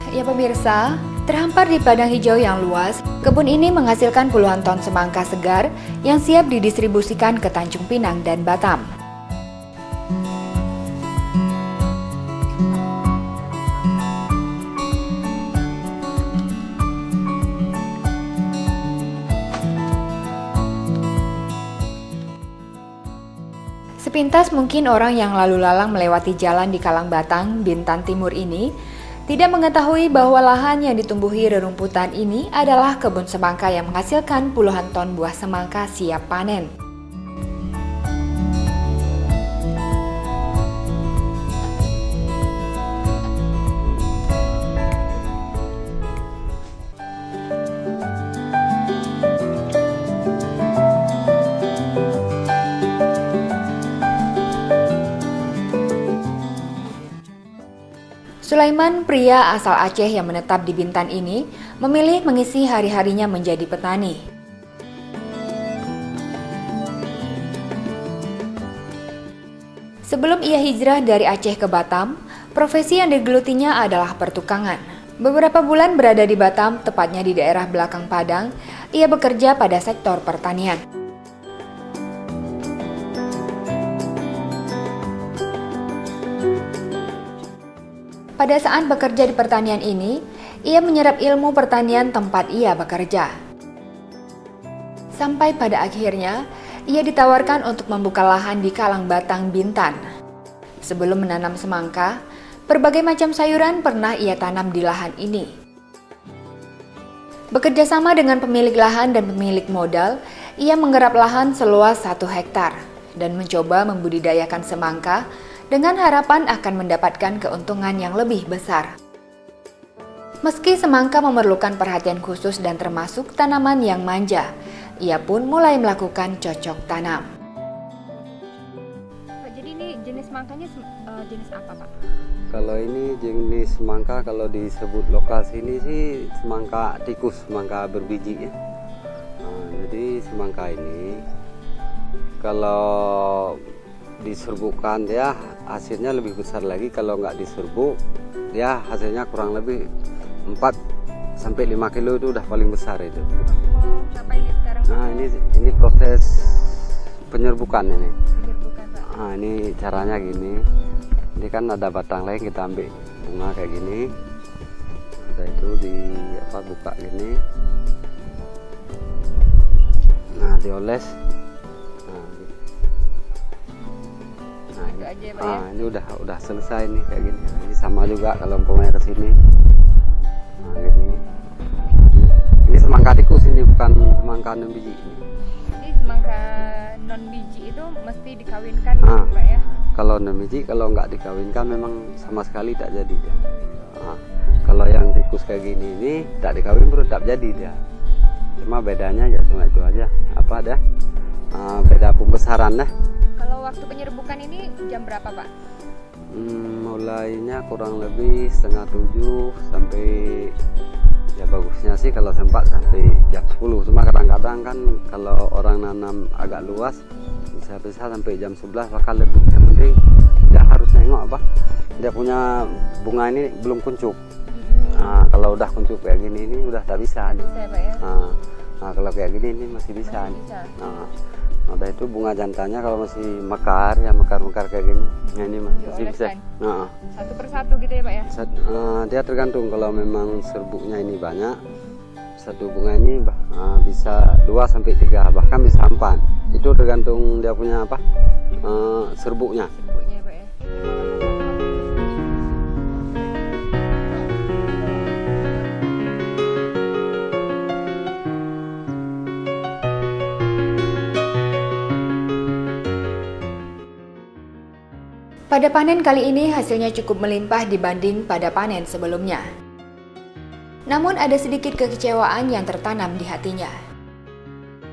Ya pemirsa, terhampar di padang hijau yang luas, kebun ini menghasilkan puluhan ton semangka segar yang siap didistribusikan ke Tanjung Pinang dan Batam. Sepintas mungkin orang yang lalu lalang melewati jalan di Kalangbatang, Bintan Timur ini tidak mengetahui bahwa lahan yang ditumbuhi rerumputan ini adalah kebun semangka yang menghasilkan puluhan ton buah semangka siap panen. Sulaiman, pria asal Aceh yang menetap di Bintan ini, memilih mengisi hari-harinya menjadi petani. Sebelum ia hijrah dari Aceh ke Batam, profesi yang digelutinya adalah pertukangan. Beberapa bulan berada di Batam, tepatnya di daerah belakang Padang, ia bekerja pada sektor pertanian. Pada saat bekerja di pertanian ini, ia menyerap ilmu pertanian tempat ia bekerja. Sampai pada akhirnya, ia ditawarkan untuk membuka lahan di Kalangbatang, Bintan. Sebelum menanam semangka, berbagai macam sayuran pernah ia tanam di lahan ini. Bekerja sama dengan pemilik lahan dan pemilik modal, ia menggarap lahan seluas 1 hektar dan mencoba membudidayakan semangka dengan harapan akan mendapatkan keuntungan yang lebih besar. Meski semangka memerlukan perhatian khusus dan termasuk tanaman yang manja, ia pun mulai melakukan cocok tanam. Pak, jadi ini jenis semangkanya jenis apa, Pak? Kalau ini jenis semangka, kalau disebut lokal sini sih semangka tikus, semangka berbiji ya. Jadi semangka ini kalau diserbukan ya hasilnya lebih besar lagi, kalau nggak diserbuk ya hasilnya kurang lebih 4-5 kilo itu udah paling besar itu. Siapa ini sekarang? Nah ini proses penyerbukan ini. Penyerbukan, Pak. Nah ini caranya gini, ini kan ada batang lain, kita ambil bunga kayak gini, udah itu buka gini, nah dioles. Aja, Pak, ya? Ini udah selesai nih kayak gini. Ini sama juga kalau umpamanya ke sini. Nah, gini. Ini semangka tikus, ini bukan semangka non biji. Jadi semangka non biji itu mesti dikawinkan, Pak ya? Kalau non biji kalau nggak dikawinkan memang sama sekali tak jadi dia. Kalau yang tikus kayak gini ini tak dikawin baru tak jadi dia. Cuma bedanya ya cuma itu aja. Apa dah? Beda pembesaran dah. Kalau waktu penyerbukan ini jam berapa, Pak? Mulainya kurang lebih 6:30 sampai ya bagusnya sih kalau sempat sampai jam 10. Cuma kadang-kadang kan kalau orang nanam agak luas bisa sampai jam 11 bahkan lebih. Yang penting dia harus nengok dia punya bunga ini belum kuncup. Kalau udah kuncup kayak gini ini udah tak bisa. Bisa, Pak ya? Kalau kayak gini ini masih bisa. Ada itu bunga jantannya kalau masih mekar kayak gini, nah ini masih bisa. Satu persatu gitu ya, Pak ya? Dia tergantung, kalau memang serbuknya ini banyak, satu bunga ini bisa 2-3 bahkan bisa 4. Itu tergantung dia punya serbuknya. Serbuknya, Pak ya. Pada panen kali ini hasilnya cukup melimpah dibanding pada panen sebelumnya. Namun ada sedikit kekecewaan yang tertanam di hatinya.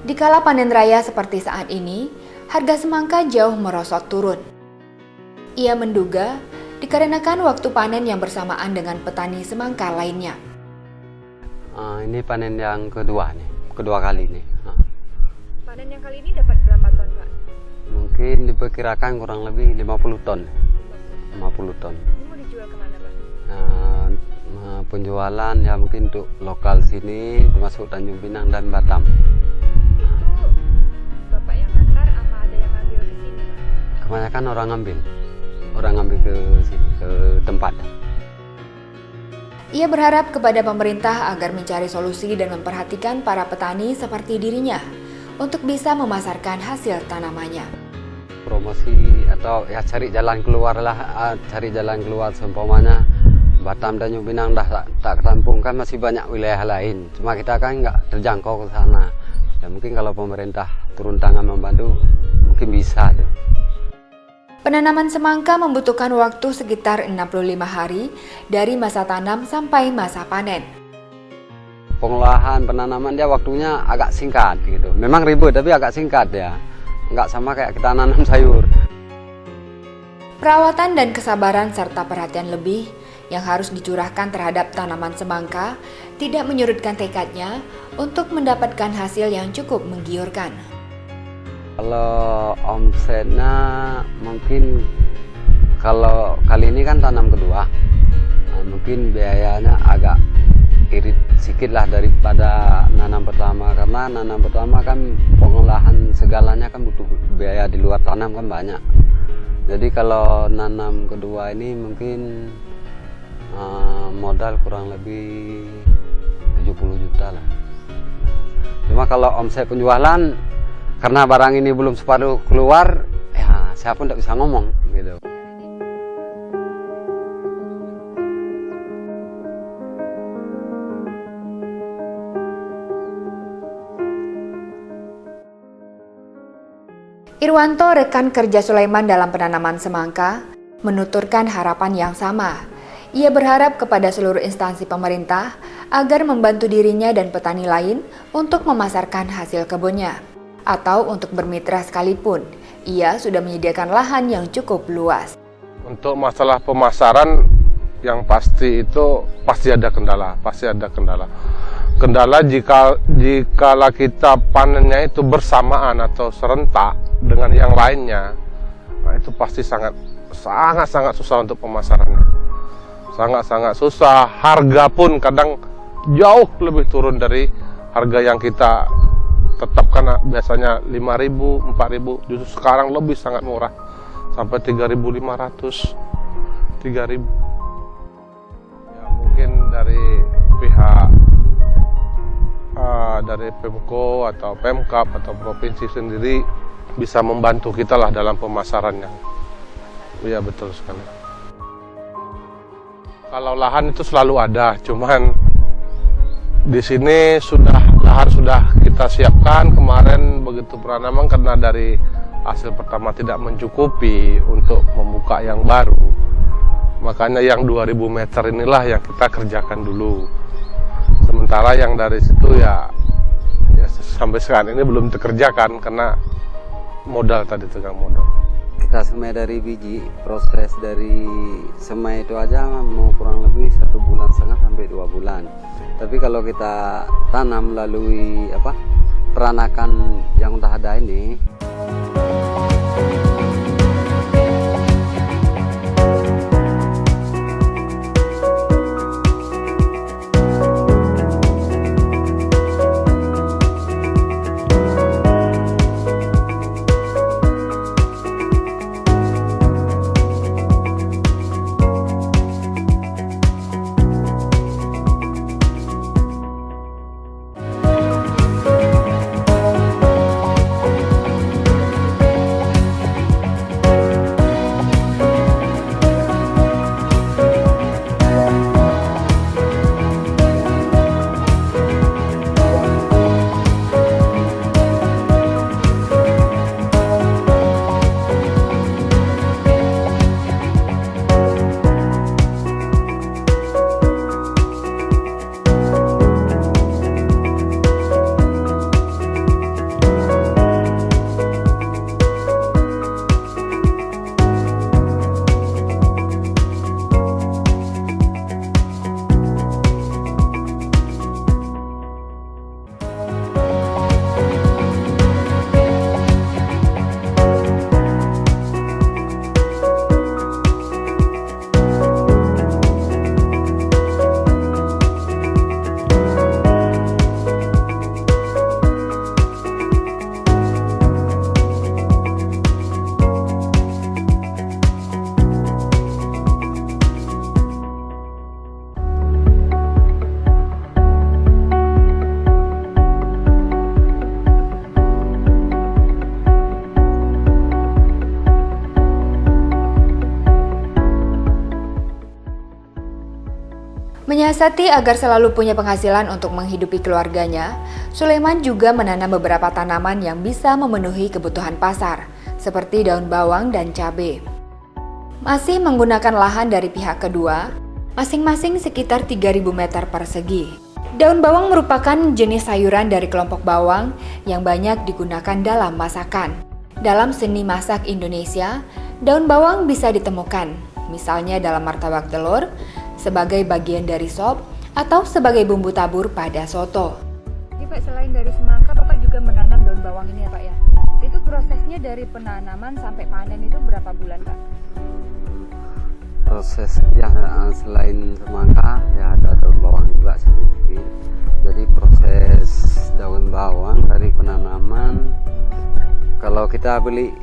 Dikala panen raya seperti saat ini, harga semangka jauh merosot turun. Ia menduga dikarenakan waktu panen yang bersamaan dengan petani semangka lainnya. Ini panen yang kedua kali nih. Panen yang kali ini dapat berapa ton, Pak? Mungkin diperkirakan kurang lebih 50 ton. 50 ton. Ini mau dijual kemana, Pak? penjualan ya mungkin untuk lokal sini termasuk Tanjung Pinang dan Batam. Itu Bapak yang ngantar apa ada yang ngambil ke sini, Pak? Kebanyakan orang ngambil ke sini, ke tempat. Ia berharap kepada pemerintah agar mencari solusi dan memperhatikan para petani seperti dirinya untuk bisa memasarkan hasil tanamannya. Promosi atau ya cari jalan keluar seumpamanya Batam dan Tanjung Pinang dah tak kerampung kan masih banyak wilayah lain. Cuma kita kan nggak terjangkau ke sana. Ya mungkin kalau pemerintah turun tangan membantu mungkin bisa tuh. Penanaman semangka membutuhkan waktu sekitar 65 hari dari masa tanam sampai masa panen. Pengolahan penanaman dia waktunya agak singkat gitu. Memang ribet tapi agak singkat ya. Nggak sama kayak kita nanam sayur. Perawatan dan kesabaran serta perhatian lebih yang harus dicurahkan terhadap tanaman semangka tidak menyurutkan tekadnya untuk mendapatkan hasil yang cukup menggiurkan. Kalau omsetnya mungkin kalau kali ini kan tanam kedua, mungkin biayanya agak irit sedikit lah daripada nanam pertama, karena nanam pertama kan pengolahan segalanya kan butuh biaya di luar tanam kan banyak. Jadi kalau nanam kedua ini mungkin modal kurang lebih 70 juta lah. Cuma kalau omset penjualan karena barang ini belum separuh keluar, ya saya pun tidak bisa ngomong gitu. Irwanto, rekan kerja Sulaiman dalam penanaman semangka, menuturkan harapan yang sama. Ia berharap kepada seluruh instansi pemerintah agar membantu dirinya dan petani lain untuk memasarkan hasil kebunnya. Atau untuk bermitra sekalipun, ia sudah menyediakan lahan yang cukup luas. Untuk masalah pemasaran yang pasti itu pasti ada kendala. Kendala jika kita panennya itu bersamaan atau serentak dengan yang lainnya, nah itu pasti sangat susah untuk pemasarannya. Sangat susah. Harga pun kadang jauh lebih turun dari harga yang kita tetapkan, biasanya 5.000, 4.000, justru sekarang lebih sangat murah, sampai 3.500, 3.000. Ya mungkin dari pihak dari Pemko atau Pemkab atau provinsi sendiri bisa membantu kita lah dalam pemasarannya. Iya betul sekali. Kalau lahan itu selalu ada, cuman di sini lahan sudah kita siapkan kemarin begitu penanaman, karena dari hasil pertama tidak mencukupi untuk membuka yang baru. Makanya yang 2000 meter inilah yang kita kerjakan dulu. Sementara yang dari situ ya sampai sekarang ini belum dikerjakan karena modal tadi, tegang modal. Kita semai dari biji, proses dari semai itu aja mau kurang lebih 1,5 bulan sampai 2 bulan. Tapi kalau kita tanam melalui peranakan yang udah ada ini, Menyiasati agar selalu punya penghasilan untuk menghidupi keluarganya, Sulaiman juga menanam beberapa tanaman yang bisa memenuhi kebutuhan pasar, seperti daun bawang dan cabai. Masih menggunakan lahan dari pihak kedua, masing-masing sekitar 3.000 meter persegi. Daun bawang merupakan jenis sayuran dari kelompok bawang yang banyak digunakan dalam masakan. Dalam seni masak Indonesia, daun bawang bisa ditemukan, misalnya dalam martabak telur, sebagai bagian dari sop, atau sebagai bumbu tabur pada soto. Jadi Pak, selain dari semangka, Bapak juga menanam daun bawang ini ya Pak ya? Itu prosesnya dari penanaman sampai panen itu berapa bulan Pak? Proses ya selain semangka ya ada daun bawang juga sedikit. Jadi proses daun bawang dari penanaman, kalau kita beli,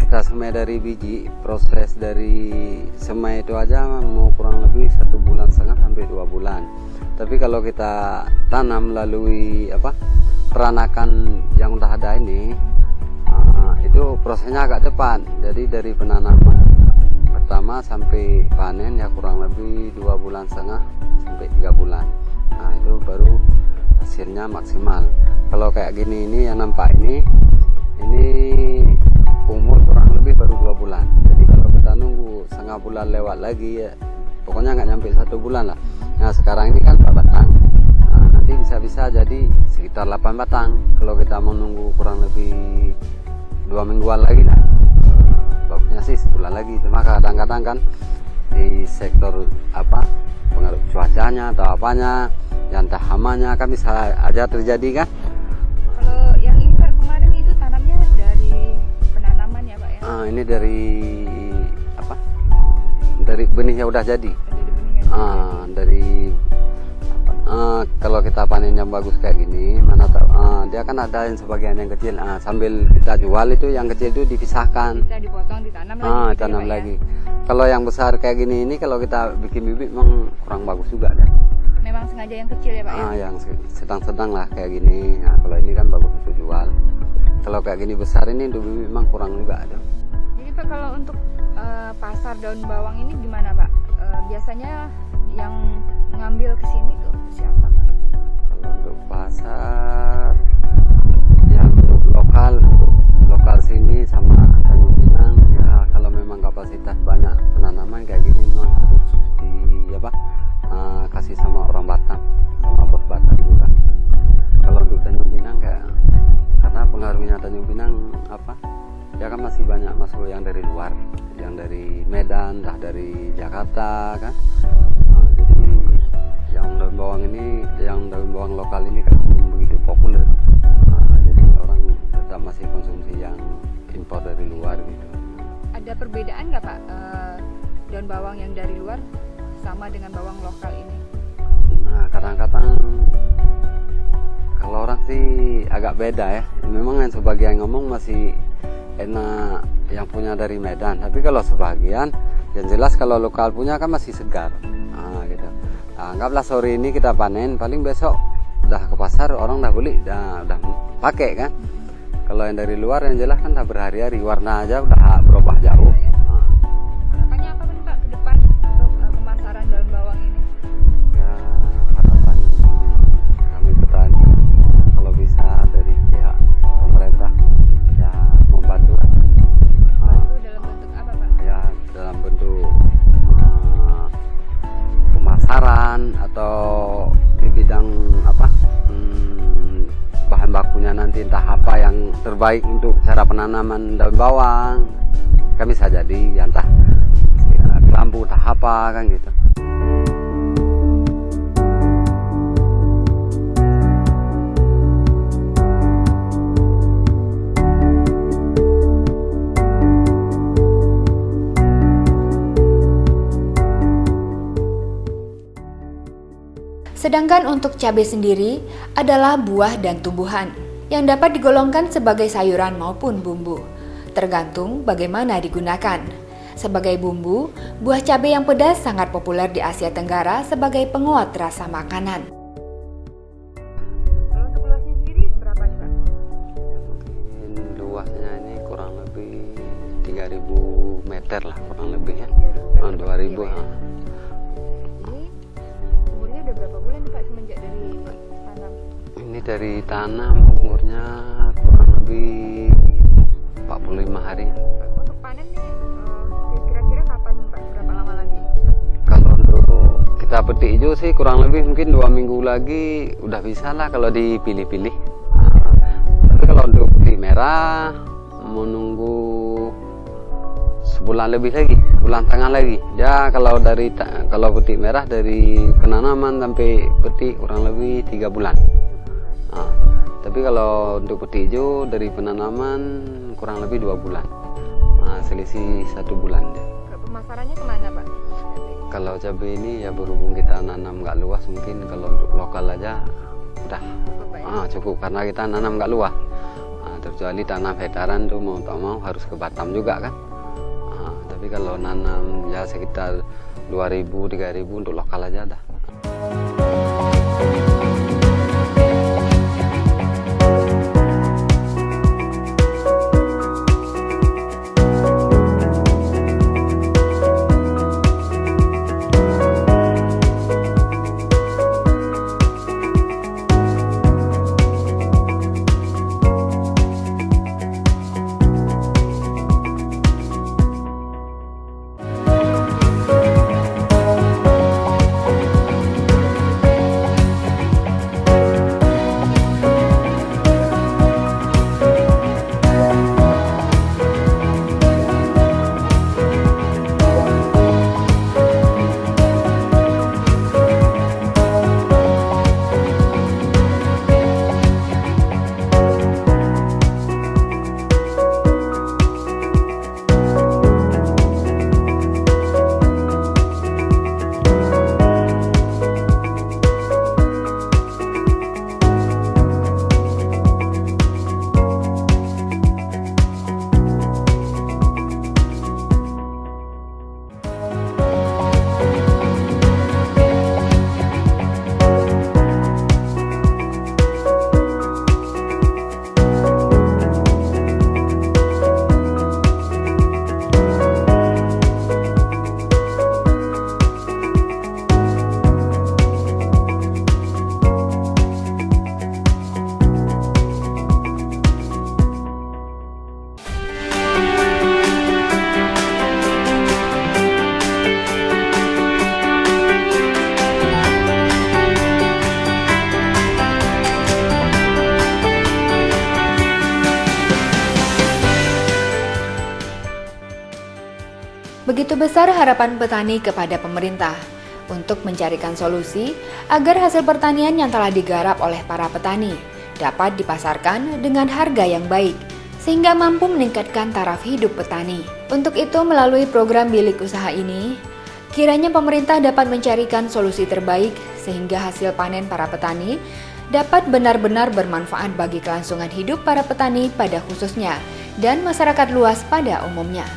kita semai dari biji, proses dari semai itu aja mau kurang lebih 1,5 bulan sampai 2 bulan. Tapi kalau kita tanam melalui peranakan yang udah ada ini, itu prosesnya agak cepat. Jadi dari penanaman pertama sampai panen ya kurang lebih 2,5 bulan sampai 3 bulan. Nah itu baru hasilnya maksimal. Kalau kayak gini ini yang nampak ini umur kurang lebih baru 2 bulan. Jadi kalau kita nunggu setengah bulan lewat lagi ya, pokoknya nggak nyampe 1 bulan lah. Nah sekarang ini kan 4 batang. Nah, nanti bisa jadi sekitar 8 batang. Kalau kita mau nunggu kurang lebih 2 mingguan lagi lah, bagusnya sih sebulan lagi. Cuma kadang-kadang kan di sektor pengaruh cuacanya atau apanya, yang entah hamanya kan bisa aja terjadi kan. Kalau yang ini Pak kemarin itu tanamnya dari penanaman ya Pak ya? Ini dari dari benih yang udah jadi. Dari benih yang Kalau kita panen yang bagus kayak gini, mana tahu dia kan ada yang sebagian yang kecil. Sambil kita jual itu yang kecil itu dipisahkan. bisa dipotong, ditanam lagi. gitu ya, Tanam Pak, ya? lagi. Kalau yang besar kayak gini ini kalau kita bikin bibit memang kurang bagus juga deh. Memang sengaja yang kecil ya Pak ya? Yang sedang-sedang lah kayak gini. Nah, kalau ini kan bagus untuk jual. Kalau kayak gini besar ini untuk bibit memang kurang juga ada. Jadi Pak kalau untuk pasar daun bawang ini gimana Pak? Biasanya yang ngambil ke sini tuh siapa Pak? Kalau untuk pasar yang lokal sini sama Tanjung Pinang ya, kalau memang kapasitas banyak penanaman kayak gini memang harus kasih sama orang Batam, sama bos Batam juga. Kalau untuk Tanjung Pinang karena pengaruhnya Tanjung Pinang ya kan masih banyak masuk yang dari luar, yang dari Medan, dari Jakarta kan. Jadi yang daun bawang lokal ini kan belum begitu populer. Jadi orang tetap masih konsumsi yang impor dari luar gitu. Ada perbedaan nggak Pak daun bawang yang dari luar sama dengan bawang lokal ini? Nah kadang-kadang kalau orang sih agak beda ya. Memang yang sebagian ngomong masih enak yang punya dari Medan, tapi kalau sebagian yang jelas kalau lokal punya kan masih segar. Gitu. Anggaplah sore ini kita panen, paling besok udah ke pasar orang udah beli, udah pakai kan. Kalau yang dari luar yang jelas kan udah berhari-hari, warna aja udah berubah jauh. Harapannya apa nih Pak ke depan untuk pemasaran daun bawang ini? Ya harapan kami petani kalau bisa dari pihak pemerintah ya membantu. Bantu dalam bentuk apa Pak? Ya dalam bentuk pemasaran atau di bidang bahan bakunya nanti entah apa yang terbaik untuk cara penanaman daun bawang kan bisa jadi ya entah kelambu entah apa kan gitu. Sedangkan untuk cabai sendiri adalah buah dan tumbuhan yang dapat digolongkan sebagai sayuran maupun bumbu, tergantung bagaimana digunakan. Sebagai bumbu, buah cabai yang pedas sangat populer di Asia Tenggara sebagai penguat rasa makanan. Kalau untuk luasnya sendiri berapa nih Pak? Mungkin luasnya ini kurang lebih 3.000 meter lah kurang lebih ya. 2.000. Ini dari tanam umurnya kurang lebih 45 hari. Untuk panen nih kira-kira kapan Pak? Berapa lama lagi? Kalau untuk kita petik hijau sih kurang lebih mungkin 2 minggu lagi udah bisa lah kalau dipilih-pilih. Tapi kalau untuk petik merah menunggu sebulan lebih lagi, bulan tengah lagi. Ya kalau petik merah dari penanaman sampai petik kurang lebih 3 bulan. Tapi kalau untuk petik hijau dari penanaman kurang lebih 2 bulan. Selisih 1 bulan. Pemasarannya kemana Pak? Kalau cabai ini ya berhubung kita nanam nggak luas, mungkin kalau untuk lokal aja udah cukup karena kita nanam nggak luas. Kecuali tanam hektaran tuh mau tak mau harus ke Batam juga kan. Tapi kalau nanam ya sekitar 2.000-3.000 untuk lokal aja dah. Begitu besar harapan petani kepada pemerintah untuk mencarikan solusi agar hasil pertanian yang telah digarap oleh para petani dapat dipasarkan dengan harga yang baik, sehingga mampu meningkatkan taraf hidup petani. Untuk itu, melalui program bilik usaha ini, kiranya pemerintah dapat mencarikan solusi terbaik sehingga hasil panen para petani dapat benar-benar bermanfaat bagi kelangsungan hidup para petani pada khususnya dan masyarakat luas pada umumnya.